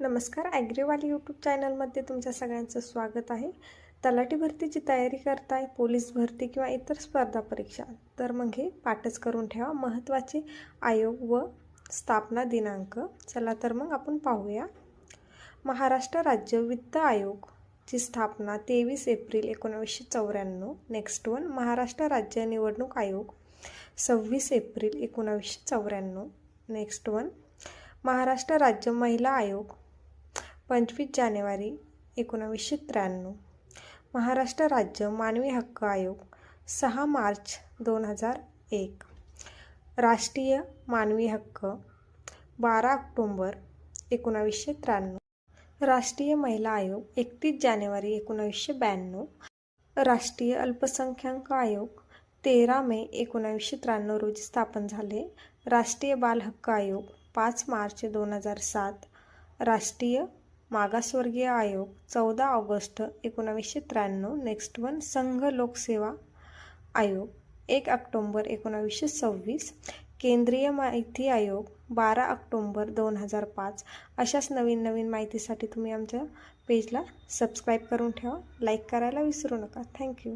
नमस्कार. ॲग्रीवाली यूट्यूब चॅनलमध्ये तुमच्या सगळ्यांचं स्वागत आहे. तलाठी भरतीची तयारी करताय, पोलीस भरती किंवा इतर स्पर्धा परीक्षा, तर मग हे पाठच करून ठेवा. महत्त्वाचे आयोग व स्थापना दिनांक. चला तर मग आपण पाहूया. महाराष्ट्र राज्य वित्त आयोगची स्थापना 23 एप्रिल 1994. Next one. महाराष्ट्र राज्य निवडणूक आयोग 26 एप्रिल 1994. Next one. महाराष्ट्र राज्य महिला आयोग 25 जानेवारी 1993. महाराष्ट्र राज्य मानवी हक्क आयोग 6 मार्च 2001. राष्ट्रीय मानवी हक्क 12 ऑक्टोबर 1993. राष्ट्रीय महिला आयोग 31 जानेवारी 1992. राष्ट्रीय अल्पसंख्याक आयोग 13 मे 1993 रोजी स्थापन झाले. राष्ट्रीय बाल हक्क आयोग 5 मार्च 2007. राष्ट्रीय मागासवर्गीय आयोग 14 ऑगस्ट 1993. Next one. संघ लोकसेवा आयोग 1 ऑक्टोबर 1926. केंद्रीय माहिती आयोग 12 ऑक्टोबर 2005. अशाच नवीन माहितीसाठी तुम्ही आमच्या पेजला सबस्क्राईब करून ठेवा. लाईक करायला विसरू नका. थँक्यू.